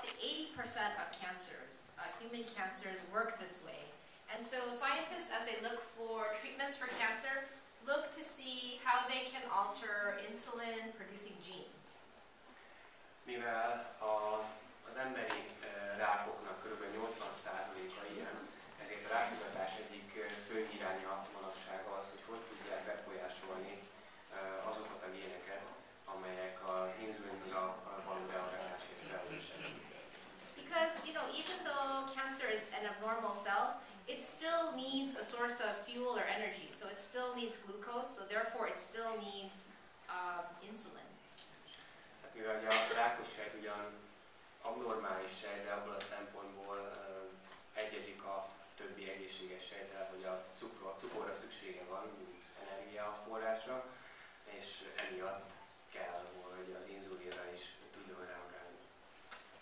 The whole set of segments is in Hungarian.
to 80% of cancers, human cancers, work this way. And so scientists, as they look for treatments for cancer, look to see how they can alter insulin-producing genes. Mivel az emberi rákoknak kb. 80%-a ilyen, ezért a rákutatás egyik fő iránya manapság az, hogy tudják befolyásolni azokat a géneket, amelyek az inzulinra való reagálásért felelősek. Because, even though cancer is an abnormal cell, it still needs a source of fuel or energy. So it still needs glucose, so therefore it still needs insulin. Tehát mivel a rákos sejt ugyan abnormális sejt, de abból a szempontból egyezik a többi egészséges sejttel, hogy a cukorra szüksége van, mint energiaforrásra, és emiatt kell, hogy az inzulinra is tudjon reagálni.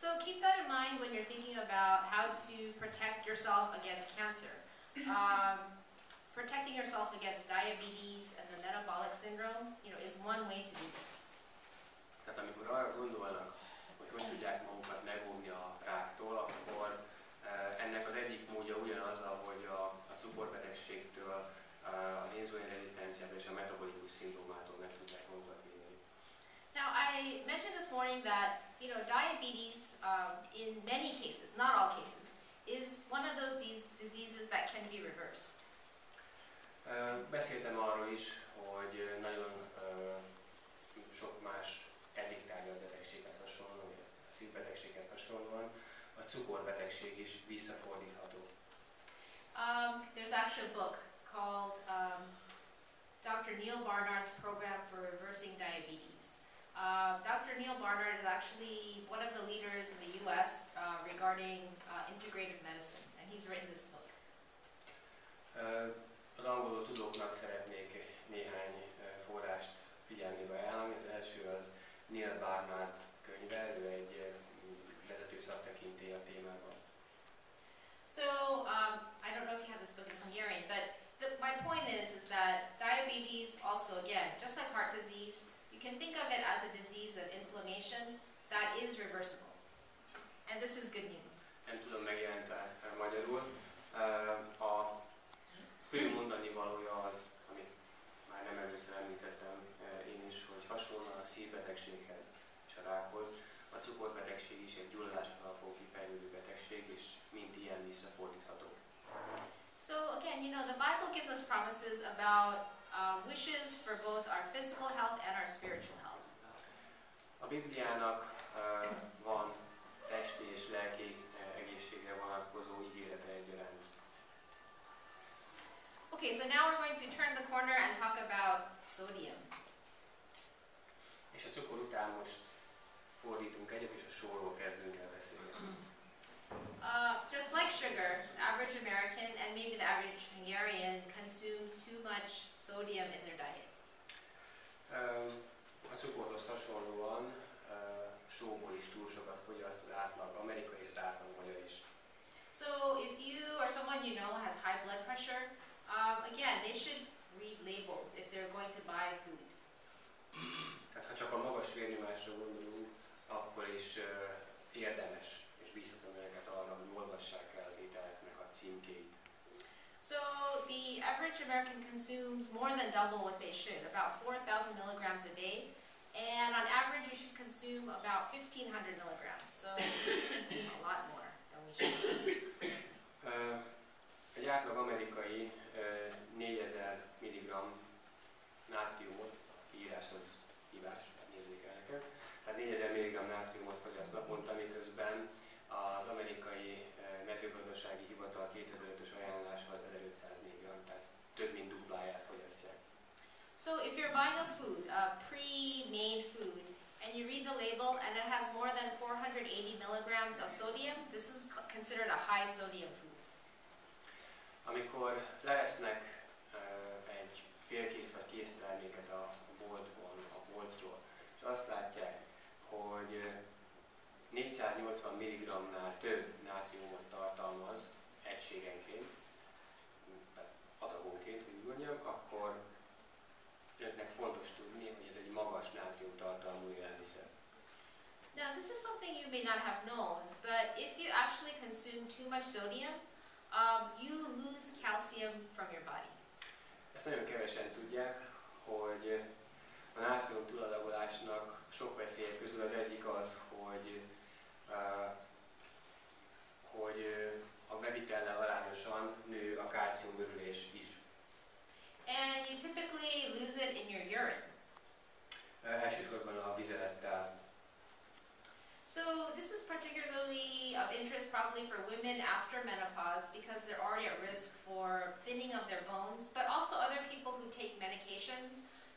So keep that in mind when you're thinking about how to protect yourself against cancer. Protecting yourself against diabetes and the metabolic syndrome, is one way to do this. Tehát amikor arra gondolnak, hogy tudják magukat megóvni a ráktól, akkor ennek az egyik módja ugyanaz, ahogy a cukorbetegségtől, az inzulinrezisztenciától és a metabolikus szindrómától meg tudják magukat védeni. Now, I mentioned this morning that diabetes, in many cases, not all cases, is one of those diseases that can be reversed. Beszéltem arról is, hogy nagyon sok más eddig tárgyalt betegséghez hasonlóan, vagy a szívbetegséghez hasonlóan, a cukorbetegség is visszafordítható. There's actually a book called Dr. Neil Barnard's Program for Reversing Diabetes. Dr. Neil Barnard is actually one of the leaders in the U.S. Regarding integrative medicine, and he's written this book. Az angolul tudóknak szeretnék néhány forrást figyelmébe ajánlani. Az első az Neil Barnard könyve, ő egy vezető szaktekintély a témában. So, I don't know if you have this book in Hungarian, but my point is that diabetes also, again, just like heart disease, you can think of it as a disease of inflammation that is reversible. And this is good news. Nem tudom, megjelent magyarul. A fő mondani valója az, amit már nem először említettem én is, hogy hasonlóan a szívbetegséghez és a rákhoz, a cukorbetegség is egy gyulladás alapú kifejlődő betegség, és mint ilyen visszafordítható. So again, the Bible gives us promises about wishes for both our physical health and our spiritual health. A Bibliának van testi és lelki egészségre vonatkozó ígérete egyaránt. Okay, so now we're going to turn the corner and talk about sodium. És a cukor után most fordítunk egyet, és a sóról kezdünk el beszélni. Just like sugar, the average American and maybe the average Hungarian consumes too much sodium in their diet. A cukorhoz hasonlóan sóból is túl sokat fogyaszt az átlag amerikai és az átlag magyar is. So if you or someone you know has high blood pressure, again, they should read labels if they're going to buy food. Tehát ha csak a magas vérnyomásra gondolunk, akkor is érdemes és bíztatom őket arra, hogy olvassák el az ételeknek a címkéit. So the average American consumes more than double what they should, about 4,000 milligrams a day. And on average, you should consume about 1,500 milligrams. So we consume a lot more than we should. Egy átlag amerikai 4000 mg nátriumot, írás az hívás, nézzék el neked. Tehát 4000 mg nátriumot fogyaszt naponta, miközben az amerikai mezőgazdasági hivatal 2005-ös ajánlása az 1500 mg, tehát több mint dupláját fogyasztják. So if you're buying a food, a pre-made food, and you read the label and it has more than 480 milligrams of sodium, this is considered a high sodium food. Amikor levesznek egy félkész vagy kész terméket a boltból, a polcról, és azt látják, hogy 480 mg-nál több nátriumot tartalmaz egységenként, adagonként, úgy mondjam, akkor önöknek fontos tudni, hogy ez egy magas nátriumtartalmú élelmiszer. Now, this is something you may not have known, but if you actually consume too much sodium, you lose calcium from your body. Ezt nagyon kevesen tudják, hogy a nátrium túladagolásnak sok veszélye közül az egyik az, hogy a bevitellel arányosan nő a kálciumörülés is. And you typically lose it in your urine. Elsősorban a vizelettel. So this is particularly of interest probably for women after menopause because they're already at risk for thinning of their bones, but also other people who take medications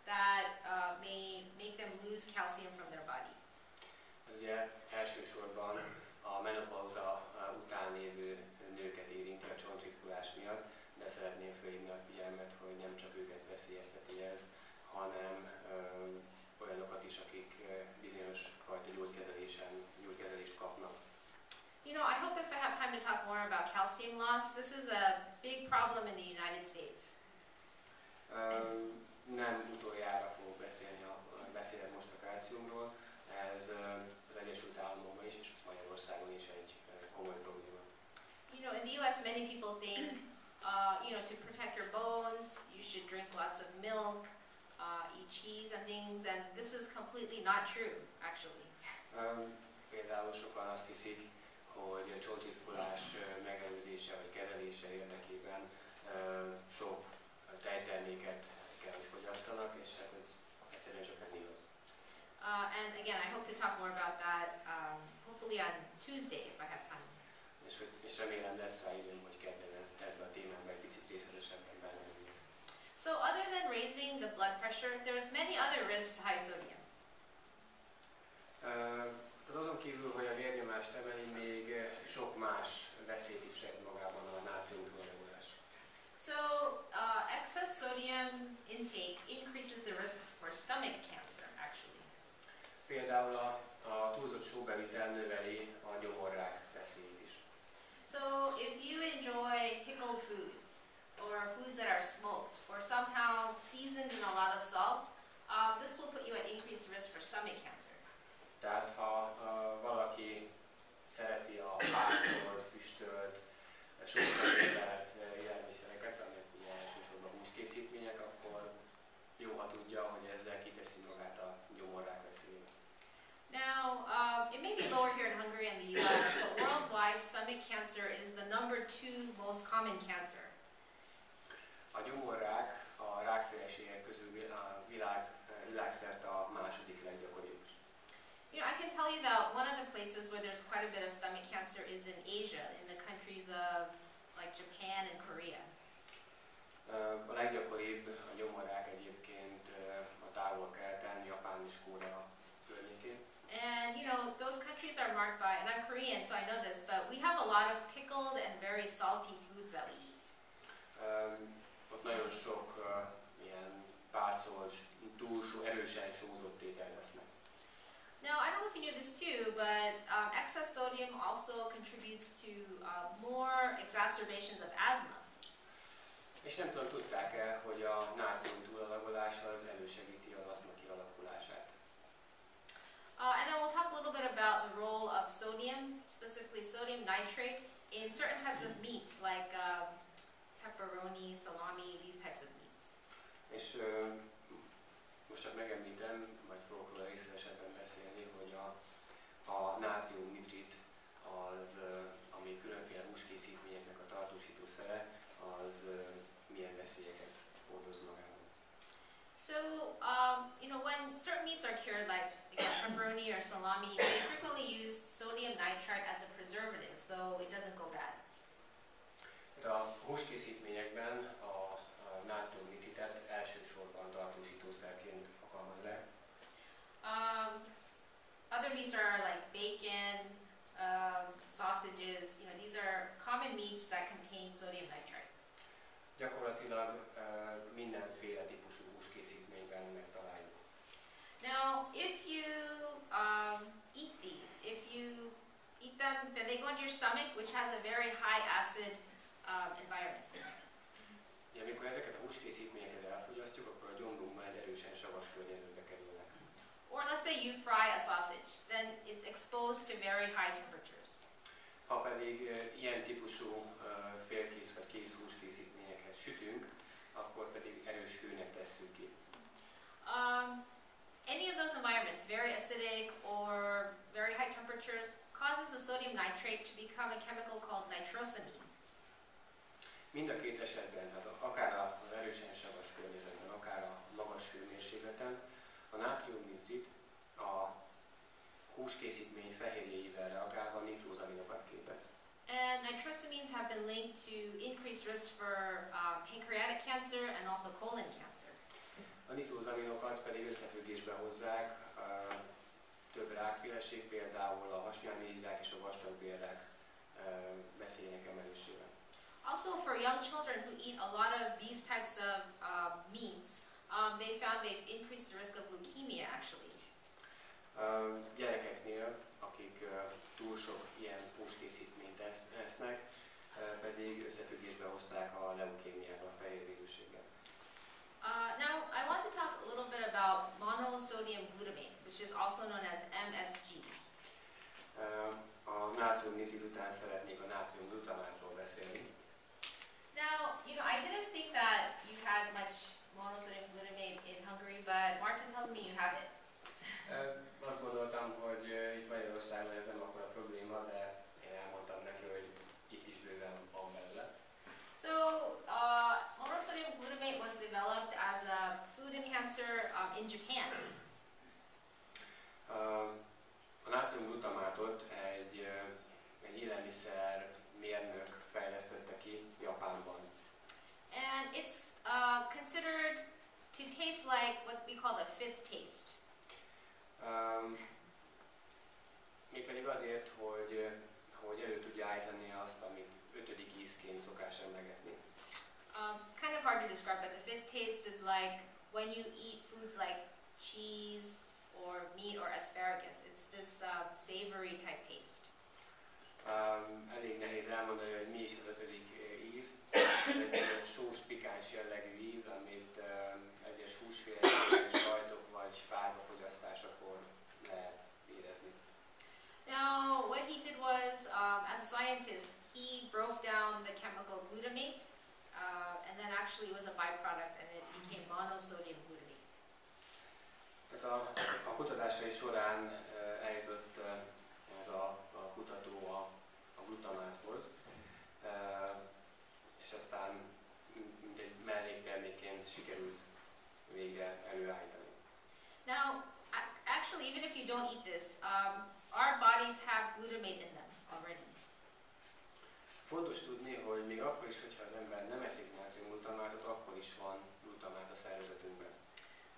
that may make them lose calcium from their body. Ez ugye elsősorban a menopauza után lévő nőket érinti a csontritkulás miatt, de szeretném felhívni a figyelmet, hogy nem csak őket veszélyezteti ez, hanem olyanokat is, akik bizonyos fajta gyógykezelést kapnak. You know, I hope if I have time to talk more about calcium loss, this is a big problem in the United States. Nem utoljára fogok beszélni most a kálciumról, ez az Egyesült Államokban is, és Magyarországon is egy komoly probléma. You know, in the US many people think, you know, to protect your bones, you should drink lots of milk, eat cheese and things, and this is completely not true, actually. Például sokan azt hiszik, hogy a csontritkulás megelőzése vagy kezelése érdekében sok tejterméket kell, hogy fogyasszanak, és hát ez egyszerűen csak nem igaz. And again, I hope to talk more about that, hopefully on Tuesday if I have time. És remélem lesz rá időm, hogy kedden ebbe a témába egy picit részletesebben belemenjünk. So other than raising the blood pressure, there's many other risks to high sodium. Azon kívül, hogy a vérnyomást emeli, még sok más veszélyt is rejt magában a nátrium túladagolás. So excess sodium intake increases the risks for stomach cancer, actually. Például a túlzott sóbevitel növeli a gyomorrák veszélyét is. So if you enjoy pickled foods, or foods that are smoked, or somehow seasoned in a lot of salt, this will put you at increased risk for stomach cancer. Tehát ha valaki szereti a pácolt, füstölt, sósan ételt élelmiszereket, amelyek ugye elsősorban húskészítmények, akkor jó, ha tudja, hogy ezzel kiteszi magát a gyomorrák veszélyébe. Now, it may be lower here in Hungary and the US, but worldwide stomach cancer is the #2 most common cancer. A gyomorrák a rákféleségek közül világszerte a második leggyakoribb. You know, I can tell you that one of the places where there's quite a bit of stomach cancer is in Asia, in the countries of like Japan and Korea. A leggyakoribb a gyomorrák egyébként a távol-keleten, Japán és Korea környékén. And you know, those countries are marked by, and I'm Korean, so I know this, but we have a lot of pickled and very salty foods that we eat. Ott nagyon sok ilyen pácolt, erősen sózott ételt esznek. Now, I don't know if you knew this too, but excess sodium also contributes to more exacerbations of asthma. És nem tudom, tudták-e, hogy a nátrium túladagolás az elősegíti az asztma kialakulását. And then we'll talk a little bit about the role of sodium, specifically sodium nitrate, in certain types of meats like pepperoni, salami, these types of meats. És most csak megemlítem, majd fogok róla részletesebben beszélni, hogy a nátrium nitrit, ami különféle húskészítményeknek a tartósítószere, az milyen veszélyeket hordoz magában. So, you know, when certain meats are cured, like pepperoni or salami, they frequently use sodium nitrite as a preservative, so it doesn't go bad. A húskészítményekben a nátrium nitritet elsősorban tartósítószerként alkalmazzák. Other meats are like bacon, sausages, you know, these are common meats that contain sodium nitrite. Gyakorlatilag mindenféle típusú húskészítményben megtaláljuk. Now, if you eat these, if you eat them, then they go into your stomach, which has a very high acid environment. Ja, amikor ezeket a húskészítményeket elfogyasztjuk, akkor a gyomrunkban egy erősen savas környezetbe kerülnek. Or let's say you fry a sausage, then it's exposed to very high temperatures. Ha pedig ilyen típusú félkész vagy kész húskészítményekhez sütünk, akkor pedig erős hőnek tesszük ki. Any of those environments, very acidic or very high temperatures, causes the sodium nitrate to become a chemical called nitrosamine. Mind a két esetben, tehát akár az erősen savas környezetben, akár a magas hőmérsékleten, a nátriumnitrit a húskészítmény fehérjéivel reagálva nitrózaminokat képez. And nitrosamines have been linked to increased risk for pancreatic cancer and also colon cancer. A nitrózaminokat pedig összefüggésbe hozzák több rákféleség, például a hasnyálmirigyák és a vastagbélrák veszélyének emelésével. Also for young children who eat a lot of these types of meats, they found they've increased the risk of leukemia actually. Gyerekeknél, akik túl sok ilyen húskészítményt esznek, pedig összefüggésbe hozták a leukémiával, a fehérvérűséggel. Now, I want to talk a little bit about monosodium glutamate, which is also known as MSG. A nátriumnitrid után szeretnék a nátriumglutamátról beszélni. Now, I didn't think that you had much monosodium glutamate in Hungary, but Martin tells me you have it. Azt gondoltam, hogy itt Magyarországon ez nem akkora probléma, de én elmondtam neki, hogy itt is bőven van belőle. So, monosodium glutamate was developed as a food enhancer in Japan. A nátriumglutamátot egy élelmiszer mérnök fejlesztette ki Japánban. And it's considered to taste like what we call the fifth taste. Mégpedig azért, hogy elő tudja állítani azt, amit ötödik ízként szokás emlegetni. It's kind of hard to describe, but the fifth taste is like when you eat foods like cheese or meat or asparagus. It's this savory type taste. Elég nehéz elmondani, hogy mi is az ötödik íz. Ez egy sós, pikáns jellegű íz, amit egyes húsfélek, sajtok vagy spárga fogyasztásakor lehet érezni. Now, what he did was, as a scientist, he broke down the chemical glutamate, and then actually it was a byproduct, and it became monosodium glutamate. Tehát a kutatásai során eljutott ez a kutató a glutamáthoz, és aztán egy melléktermékként sikerült végre előállítani. Now, actually, even if you don't eat this, our bodies have glutamate in them already. Fontos tudni, hogy még akkor is, hogyha az ember nem eszik nátriumglutamátot, akkor is van glutamát a szervezetünkben.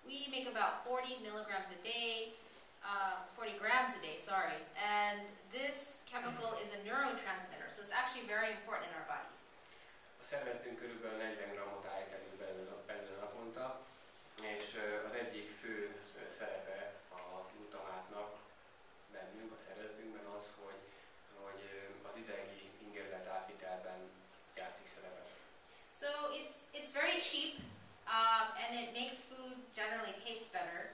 We make about 40 milligrams a day, 40 grams a day, sorry, and this chemical is a neurotransmitter, so it's actually very important in our bodies. A szervezetünk körülbelül 40 grammot állít elő belőle naponta, és az egyik fő szerepe a glutamátnak bennünk, a szervezetünkben az, hogy az idegi ingerület átvitelben játszik szerepet. So it's very cheap, and it makes food generally taste better,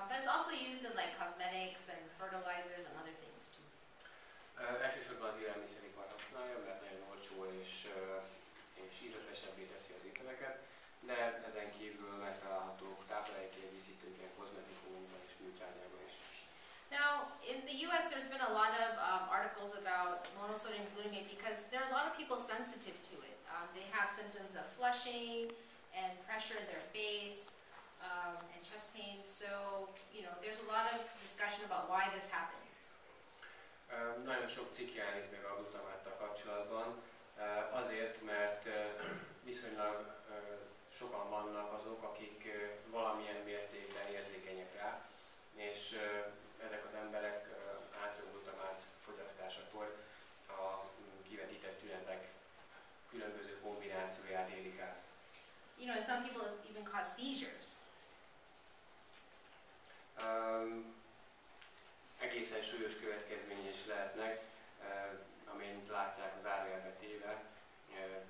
but it's also used in like cosmetics and fertilizers and other things too. Elsősorban az élelmiszeripar használja, mert nagyon olcsó és ízletesebbé teszi az ételeket, de ezen kívül megtalálhatók táplálékkiegészítőkben, kozmetikumokban és műtrágyában is. Now, in the US, there's been a lot of articles about monosodium glutamate because there are a lot of people sensitive to it. They have symptoms of flushing and pressure in their face and chest pain. So, there's a lot of discussion about why this happens. Nagyon sok cikk jelenik meg a glutamáttal kapcsolatban, azért, mert viszonylag sokan vannak azok, akik valamilyen mértékben érzékenyek rá, és ezek az emberek nátriumglutamát fogyasztásakor a kivetített tünetek különböző kombinációját élik át. And some people it even cause seizures. Egészen súlyos következményei is lehetnek, amint látják az árjelvetéve,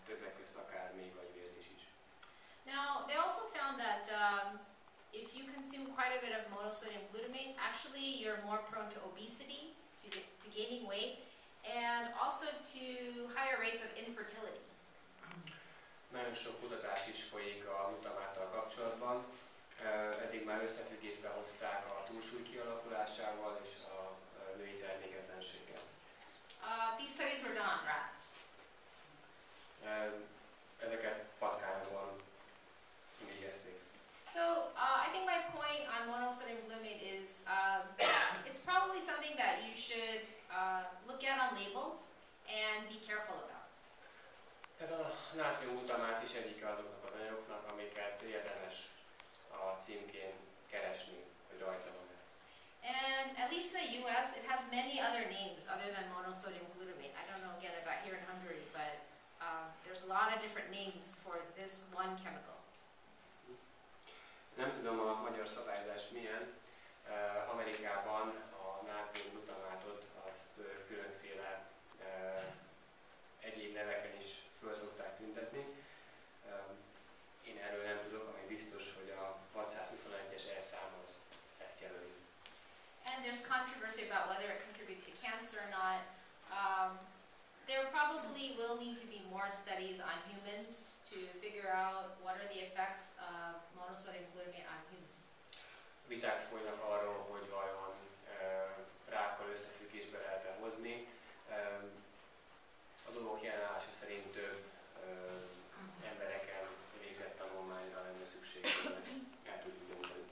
többek közt akár még agyvérzés is. Now, they also found that if you consume quite a bit of monosodium glutamate, actually you're more prone to obesity, to gaining weight, and also to higher rates of infertility. Nagyon sok kutatás is folyik a glutamáttal kapcsolatban. Eddig már összefüggésbe hozták a túlsúly kialakulásával és a női terméketlenséggel. These studies were done on rats. Ezeket patkányokon végezték. So I think my point on monosodium glutamate is it's probably something that you should look at on labels and be careful about. Tehát a nátriumglutamát is egyike azoknak az anyagoknak, amiket érdemes a címkén keresni, hogy rajta van. And at least in the US, it has many other names other than monosodium glutamate. I don't know again about here in Hungary, but there's a lot of different names for this one chemical. Nem tudom a magyar szabályozás milyen. Amerikában a nátriumglutamátot azt különféle egyéb neveken is föl szokták tüntetni. Én erről nem tudok, ami biztos, hogy a 621-es E-szám az ezt jelöli. And there's controversy about whether it contributes to cancer or not. There probably will need to be more studies on humans to figure out what are the effects of monosodium glutamate on humans. Viták folynak arról, hogy vajon rákkal összefüggésbe lehet-e hozni. A dolgok jelenállása szerint több embereken végzett tanulmányra lenne szükség, hogy ezt el tudjuk mondani.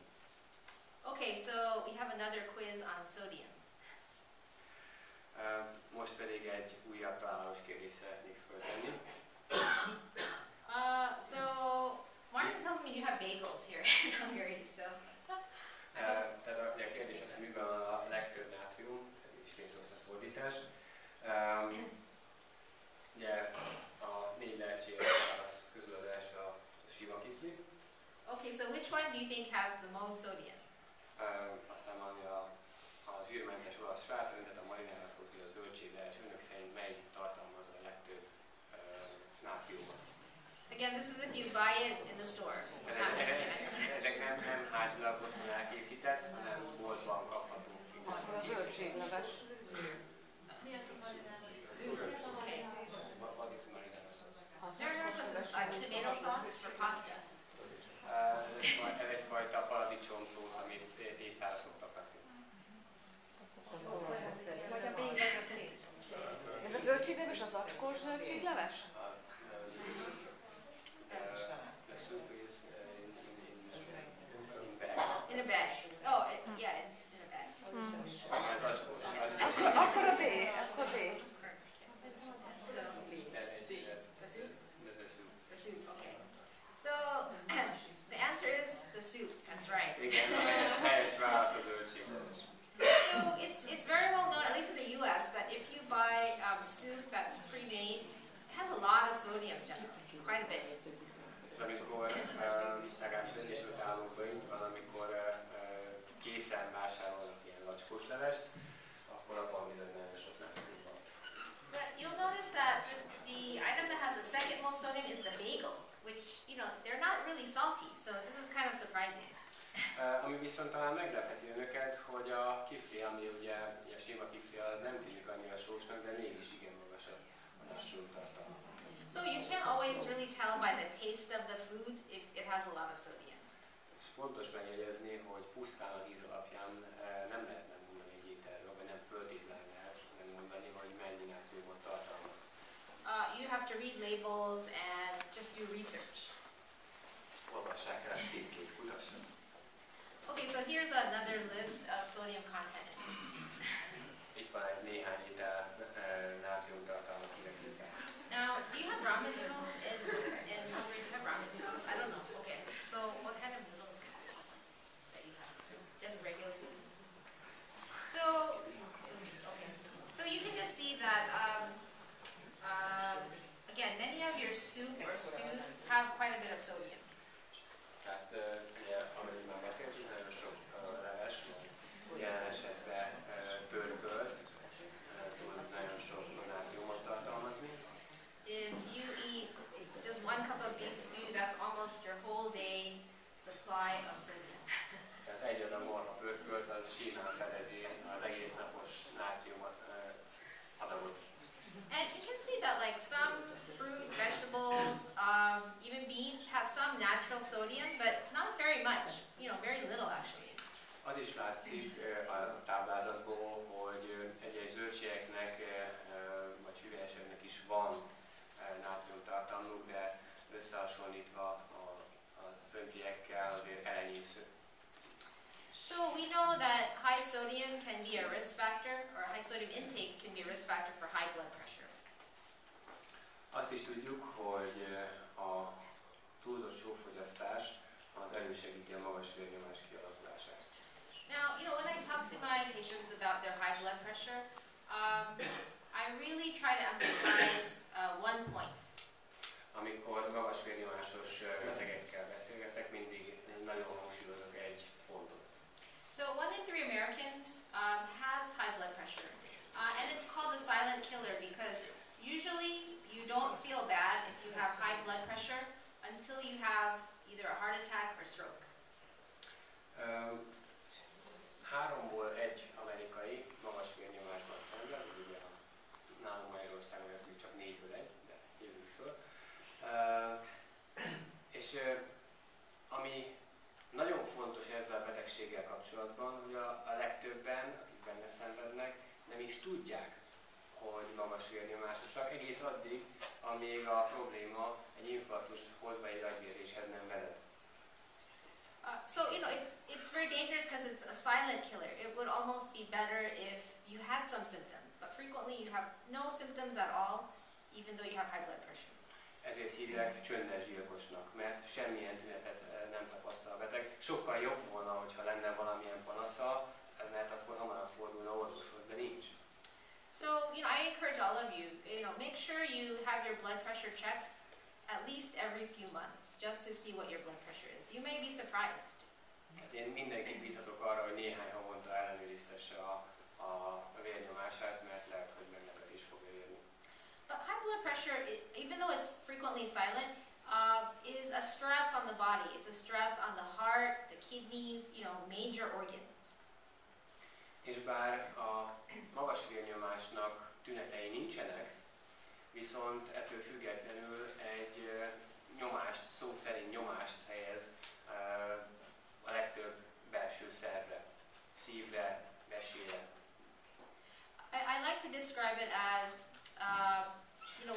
Okay, so we have another quiz on sodium. Most pedig egy újabb találós kérdést szeretnék föltenni. So Martin tells me you have bagels here in Hungary, so. Tehát a kérdés az, hogy miben van a legtöbb nátrium, ismét rossz a fordítás. Ugye a 4 lehetséges válasz közül az első a sima kifli. Okay, so which one do you think has the most sodium? Aztán van a zsírmentes olasz slátrendet, a marinárászhoz, vagy a zöldségleves. Önök szerint mely tartalmazza a legtöbb nátriumot? Again, this is if you buy it in the store. Ezek nem házilag otthon elkészített, hanem boltban kaphatunk. A zöldségleves. Mi az a marinára sauce? Okay. What is marinára sauce? Marinara sauce is like tomato sauce for pasta. Ez egyfajta paradicsom szósz, amit tésztára szoktak rakni. Vagy a bagel. Ez a zöldségleves, az acskós zöldségleves? The soup is in bag. In a bag. Oh, yeah, it's in a bag. Ez acskós. Akkor a B, akkor B. So, the soup? The soup, okay. So, the answer is the soup. That's right. Igen, a helyes válasz a zöldségleves. So it's very well known, at least in the U.S., that if you buy soup that's pre-made, it has a lot of sodium generally, quite a bit. Amikor legalábbis az Egyesült Államokban van, amikor készen vásárolnak ilyen lacskós levest, akkor abban bizony nagyon sok nátrium van. But you'll notice that the item that has the second most sodium is the bagel, which, you know, they're not really salty, so this is kind of surprising. Ami viszont talán meglepheti önöket, hogy a kifli, ami ugye a sima kifli, az nem tűnik annyira sósnak, de mégis igen magas a nátrium tartalma. So you can't always really tell by the taste of the food if it has a lot of sodium. Ez fontos megjegyezni, hogy pusztán az íz alapján nem lehet megmondani egy ételről, vagy nem föltétlenül lehet megmondani, hogy mennyi nátriumot tartalmaz. You have to read labels and just do research. Olvassák el a címkét, kutassanak. Okay, so here's another list of sodium content. Itt van egy néhány étel nátrium tartalma kivetítve. Now, do you have ramen noodles in Hungary? Do you have ramen noodles? I don't know. Okay, so what kind of noodles that you have? Just regular noodles? So, okay. So you can just see that, again, many of your soup or stews have quite a bit of sodium. Tehát ugye, amiről már beszéltünk, nagyon sok leves, jelen esetben pörkölt, tudnak nagyon sok nátriumot tartalmazni. If you eat just one cup of beef stew, that's almost your whole day supply of sodium. látszik a táblázatból, hogy egyes zöldségeknek vagy hüvelyeseknek is van nátriumtartalmuk, de összehasonlítva a föntiekkel azért elenyésző. So we know that high sodium can be a risk factor, or high sodium intake can be a risk factor for high blood pressure. Azt is tudjuk, hogy a túlzott sófogyasztás az elősegíti a magas vérnyomás kialakulását. Now, when I talk to my patients about their high blood pressure, I really try to emphasize one point. Amikor magas vérnyomásos betegekkel beszélgetek, mindig nagyon hangsúlyozok egy pontot. So 1 in 3 Americans has high blood pressure, and it's called the silent killer because usually you don't feel bad if you have high blood pressure until you have either a heart attack or stroke. 3-ból 1 amerikai magas vérnyomásban szenved, ugye nálunk Magyarországon ez még csak 4-ből 1, de jövünk föl. És ami nagyon fontos ezzel a betegséggel kapcsolatban, hogy a legtöbben, akik benne szenvednek, nem is tudják, hogy magas vérnyomásosak, egész addig, amíg a probléma egy infarktust vagy egy agyvérzéshez nem vezet. So it's very dangerous because it's a silent killer. It would almost be better if you had some symptoms, but frequently you have no symptoms at all, even though you have high blood pressure. Ezért hívják csöndes gyilkosnak, mert semmilyen tünetet nem tapasztal a beteg. Sokkal jobb volna, hogyha lenne valamilyen panasza, mert akkor hamarabb fordulna orvoshoz, de nincs. So, I encourage all of you, make sure you have your blood pressure checked at least every few months, just to see what your blood pressure is. You may be surprised. Hát én mindenkit biztatok arra, hogy néhány havonta ellenőriztesse a vérnyomását, mert lehet, hogy meglepetés fog érni. But high blood pressure, even though it's frequently silent, is a stress on the body. It's a stress on the heart, the kidneys, major organs. És bár a magas vérnyomásnak tünetei nincsenek, viszont ettől függetlenül egy nyomást, szó szerint nyomást helyez a legtöbb belső szervre, szívre, vesére. I like to describe it as,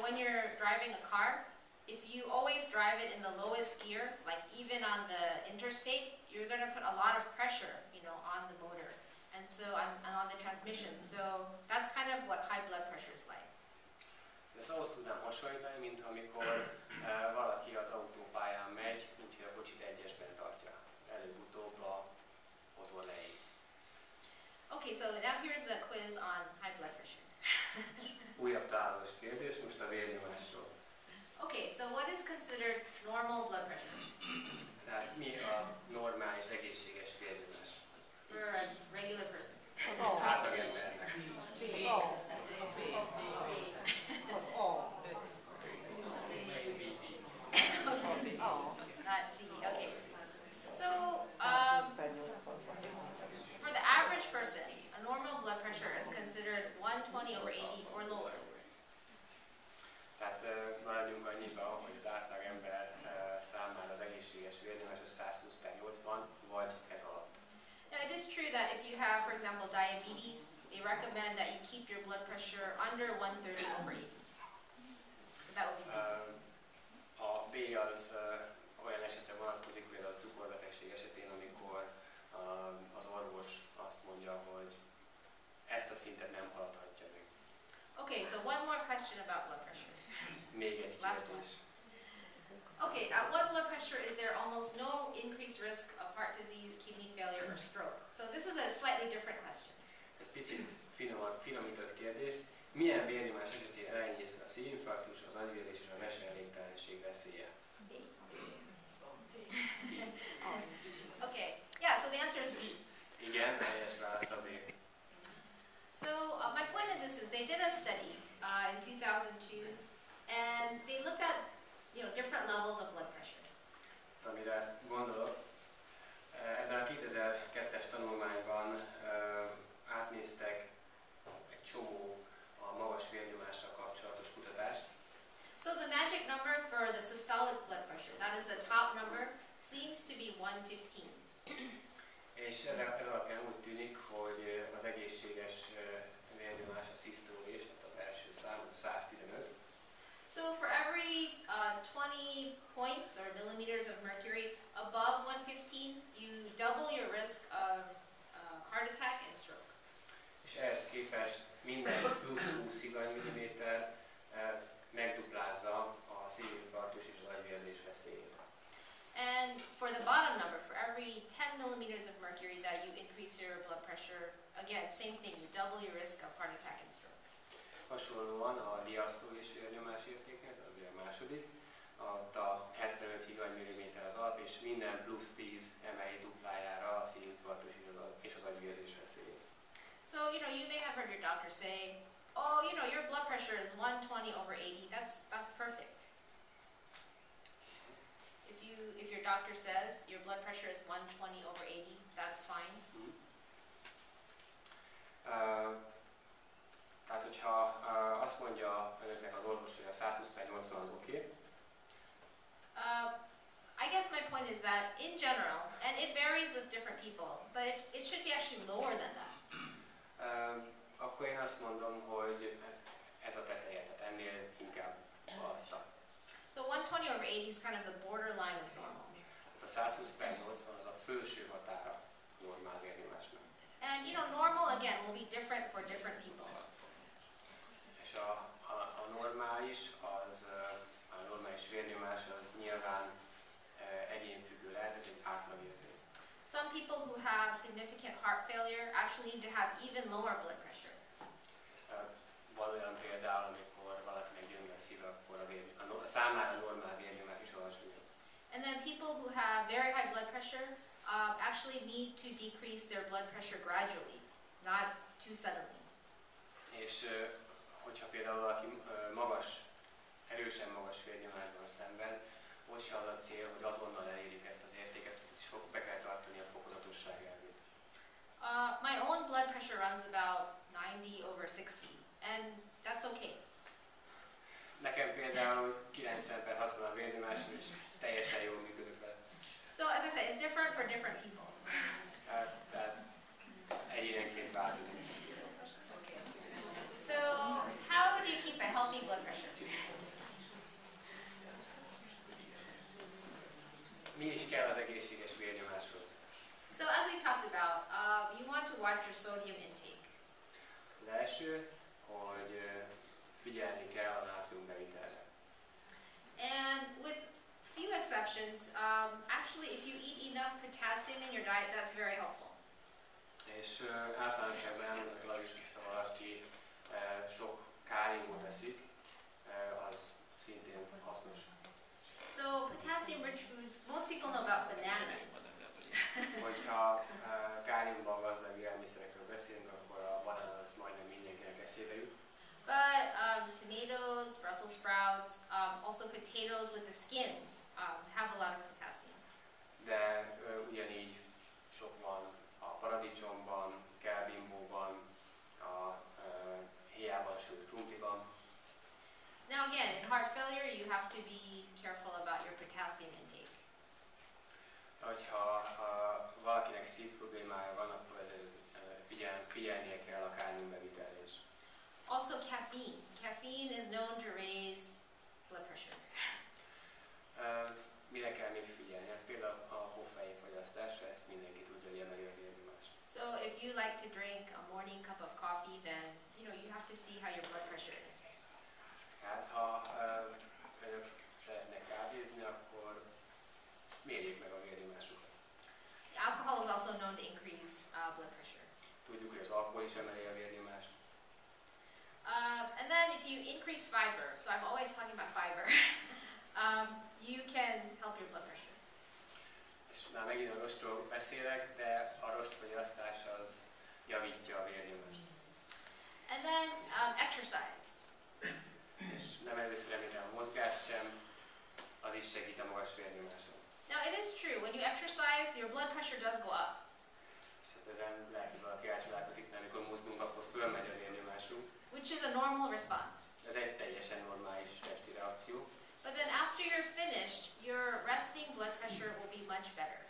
when you're driving a car, if you always drive it in the lowest gear, like even on the interstate, you're going to put a lot of pressure, on the motor. And so on the transmission. So that's kind of what high blood pressure is like. Ezt ahhoz tudnám hasonlítani, mint amikor valaki az autópályán megy, úgyhogy a kocsit egyesben tartja. Előbb-utóbb a motor leég. Okay, so now here's a quiz on high blood pressure. Újabb találós kérdés, most a vérnyomásról. Okay, so what is considered normal blood pressure? Tehát mi a normális, egészséges vérnyomás? For a regular person. Átlagembernek. Not C. Okay. So, for the average person, a normal blood pressure is considered 120/80 or lower. Tehát maradjunk annyiba, hogy az átlagember számára az egészséges vérnyomás az 120/80 vagy ez alatt. Now, it is true that if you have, for example, diabetes, they recommend that you keep your blood pressure under 130/80. So that would be B. A B az olyan esetre vonatkozik, például a cukorbetegség esetén, amikor az orvos azt mondja, hogy ezt a szintet nem haladhatja meg. Okay, so one more question about blood pressure. Még egy Last kérdés. Okay, at what blood pressure is there almost no increased risk of heart disease, kidney failure, or stroke? So this is a slightly different question. Egy picit finomított kérdés. Milyen vérnyomás esetén elenyésző a szívinfarktus, az agyvérzés és a veseelégtelenség veszélye? B. Okay, yeah, so the answer is B. Igen, helyes válasz a B. So my point of this is they did a study in 2002, and they looked at different levels of blood pressure. Amire gondolok, ebben a 2002-es tanulmányban átnéztek egy csomó a magas vérnyomással kapcsolatos kutatást. So the magic number for the systolic blood pressure, that is the top number, seems to be 115. És ez alapján úgy tűnik, hogy az egészséges vérnyomás a szisztólés, tehát az első szám, 115. So for every 20 points or millimeters of mercury above 115, you double your risk of heart attack and stroke. És ehhez képest minden plusz 20 higany-milliméter megduplázza a szívinfarktus és az agyvérzés veszélyét. And for the bottom number, for every 10 millimeters of mercury that you increase your blood pressure, again, same thing, you double your risk of heart attack and stroke. Hasonlóan a diasztólis vérnyomás értéknél, az ugye a második, ott a 75 higany-milliméter az alap, és minden plusz 10 emeli duplájára a szívinfarktus és az agyvérzés veszélyét. So, you may have heard your doctor say, oh, your blood pressure is 120 over 80, that's perfect. If your doctor says your blood pressure is 120 over 80, that's fine. Tehát, hogyha azt mondja önöknek az orvos, hogy a 120/80 az oké. I guess my point is that in general, and it varies with different people, but it should be actually lower than that. Akkor én azt mondom, hogy ez a teteje, tehát ennél inkább alatta. So 120 over 80 is kind of the borderline of normal. A 120/80 az a fölső határa normál vérnyomásnak. And normal again will be different for different people. És a normális vérnyomás az nyilván egyénfüggő lehet, ez egy átlagérték. Some people who have significant heart failure actually need to have even lower blood pressure. Van olyan például, amikor valakinek gyenge a szíve, akkor a számára normál vérnyomás is alacsonyabb. And then people who have very high blood pressure actually need to decrease their blood pressure gradually, not too suddenly. És hogyha például valaki erősen magas vérnyomásban szenved, ott se az a cél, hogy azonnal elérjük ezt az értéket, és be kell tartani a fokozatosság elvét. My own blood pressure runs about 90 over 60, and that's okay. Nekem például 90/60 a vérnyomás, és teljesen jól működök vele. So as I said, it's different for different people. Tehát egyénenként változik. So how do you keep a healthy blood pressure? Mi is kell az egészséges vérnyomáshoz? So as we talked about, you want to watch your sodium intake. Az első, hogy figyelni kell a nátrium bevitelre. And with few exceptions, actually if you eat enough potassium in your diet, that's very helpful. És általánosságban elmondhatólag is, ha valaki sok káliumot eszik, az szintén hasznos. So potassium-rich foods, most people know about bananas. Hogyha káliumban gazdag élelmiszerekről beszélünk, akkor a banán az majdnem mindenkinek eszébe jut. But tomatoes, Brussels sprouts, also potatoes with the skins have a lot of potassium. De ugyanígy sok van a paradicsomban, kelbimbóban, a héjában sült krumpliban. Now again, in heart failure, you have to be careful about your potassium intake. Hogyha valakinek szív problémája van, akkor ezért figyelnie kell a káliumbevitelre is. Also caffeine. Caffeine is known to raise blood pressure. Mire kell még figyelni? Hát például a koffein fogyasztásra, ezt mindenki tudja, hogy emeli a vérnyomást. So if you like to drink a morning cup of coffee, then you have to see how your blood pressure is. Hát ha önök szeretnek kávézni, akkor mérjék meg a vérnyomásukat. Alcohol is also known to increase blood pressure. Tudjuk, hogy az alkohol is emeli a vérnyomást. And then if you increase fiber, so I'm always talking about fiber, you can help your blood pressure. És már megint a rostról beszélek, de a rostfogyasztás az javítja a vérnyomást. And then exercise. És nem először említem a mozgás sem, az is segít a magas vérnyomáson. Now it is true, when you exercise, your blood pressure does go up. És hát ezen lehet, hogy valaki elcsodálkozik, mert amikor mozgunk, akkor fölmegy a vérnyomásunk. Which is a normal response. Ez egy teljesen normális testi reakció. But then after you're finished, your resting blood pressure will be much better.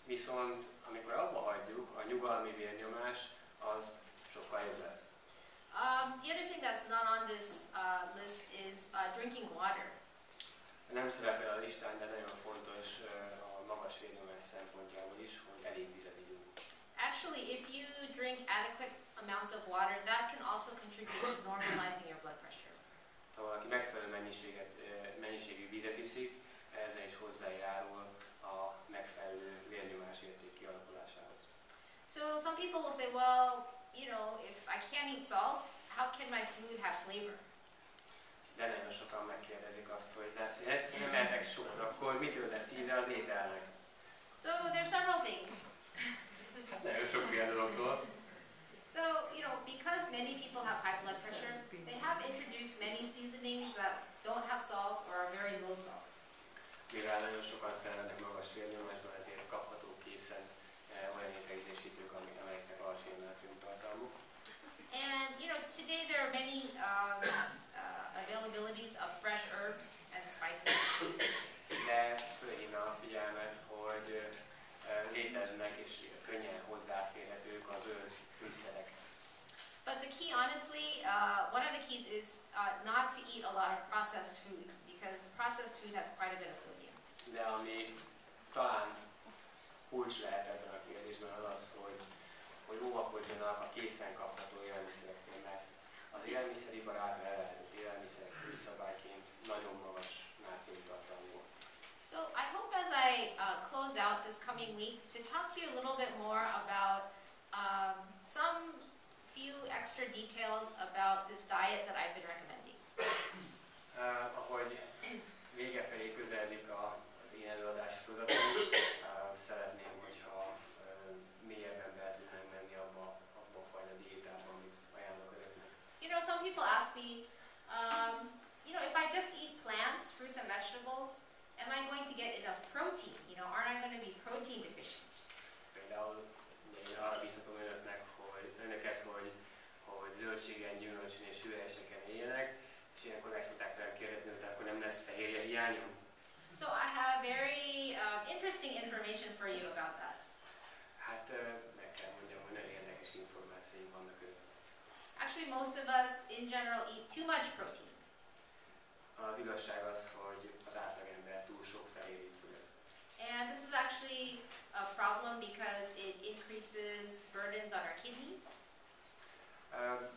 Viszont amikor abba hagyjuk, a nyugalmi vérnyomás az sokkal jobb lesz. The other thing that's not on this list is drinking water. Nem szerepel a listán, de nagyon fontos a magas vérnyomás szempontjából is, hogy elég vizet igyunk. Actually, if you drink adequate amounts of water, that can also contribute to normalizing your blood pressure. Ha valaki megfelelő mennyiségű vizet iszik, ezzel is hozzájárul a megfelelő vérnyomás érték kialakulásához. So some people will say, well, you know, if I can't eat salt, how can my food have flavor? De nagyon sokan megkérdezik azt, hogy nem ehetek sót, akkor mitől lesz íze az ételnek? So there's several things. Hát nagyon sokféle dologtól. So, you know, because many people have high blood pressure, they have introduced many seasonings that don't have salt or are very low salt. Mivel nagyon sokan szenvednek magas vérnyomásban, ezért kapható készen olyan ételízésítők, amelyeknek alacsony nátriumtartalmuk. And, you know, today there are many availabilities of fresh herbs and spices. De fölhívnám a figyelmet, hogy léteznek és könnyen hozzáférhetők a zöld fűszerek. But the key, honestly, one of the keys is not to eat a lot of processed food, because processed food has quite a bit of sodium. De ami talán kulcs lehet ebben a kérdésben az, hogy óvakodjanak a készen kapható élelmiszerektől, mert az élelmiszeripar által ellátott élelmiszerek főszabályként nagyon magas nátriumtartalmú. So I hope as I close out this coming week to talk to you a little bit more about some few extra details about this diet that I've been recommending. Ahogy vége felé közeledik az én előadási tudatom, szeretném, hogyha mélyebben bele tudnánk menni abba a fajta diétába, amit ajánlok önöknek. You know, some people ask me, you know, if I just eat plants, fruits and vegetables, am I going to get enough protein? You know, aren't I going to be protein deficient? Például én arra biztatom önöket, hogy zöldségen, gyümölcsön és hüvelyeseken éljenek, és ilyenkor meg szokták tőlem kérdezni, hogy akkor nem lesz fehérje hiányom. So I have very interesting information for you about that. Hát meg kell mondjam, hogy nagyon érdekes információink vannak önök. Actually, most of us in general eat too much protein. Az igazság az, hogy az átlagember túl sok fehérjét fogyaszt. And this is actually a problem because it increases burdens on our kidneys.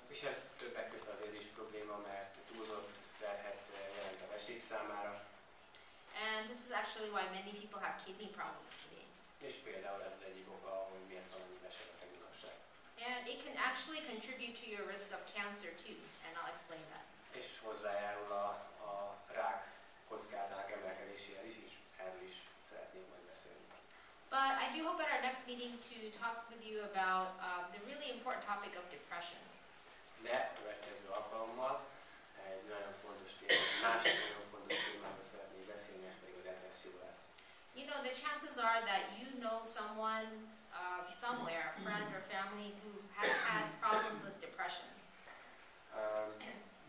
És ez többek között azért is probléma, mert túlzott terhet jelent a vesék számára. And this is actually why many people have kidney problems today. És például ez az egyik oka, hogy miért van annyi vesebetegek manapság. And it can actually contribute to your risk of cancer too, and I'll explain that. És hozzájárul a rák kockázatának emelkedéséhez is, erről is szeretnék majd beszélni. But I do hope at our next meeting to talk with you about the really important topic of depression. De a következő alkalommal egy nagyon fontos téma, másik nagyon fontos témáról szeretnék beszélni, ez pedig a depresszió lesz. You know, the chances are that you know someone somewhere, a friend or family, who has had problems with depression.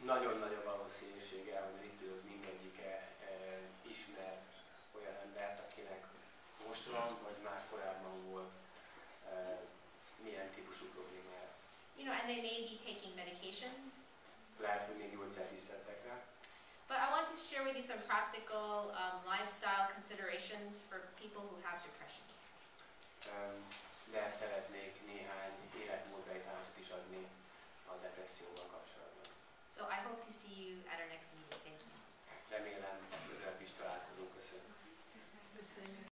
Nagyon nagy a valószínűsége, hogy itt ülök mindegyike ismer olyan embert, akinek most van, vagy már korábban volt milyen típusú problémája. You know, and they may be taking medications. Lehet, hogy még gyógyszert is szedtek rá. But I want to share with you some practical lifestyle considerations for people who have depression. De szeretnék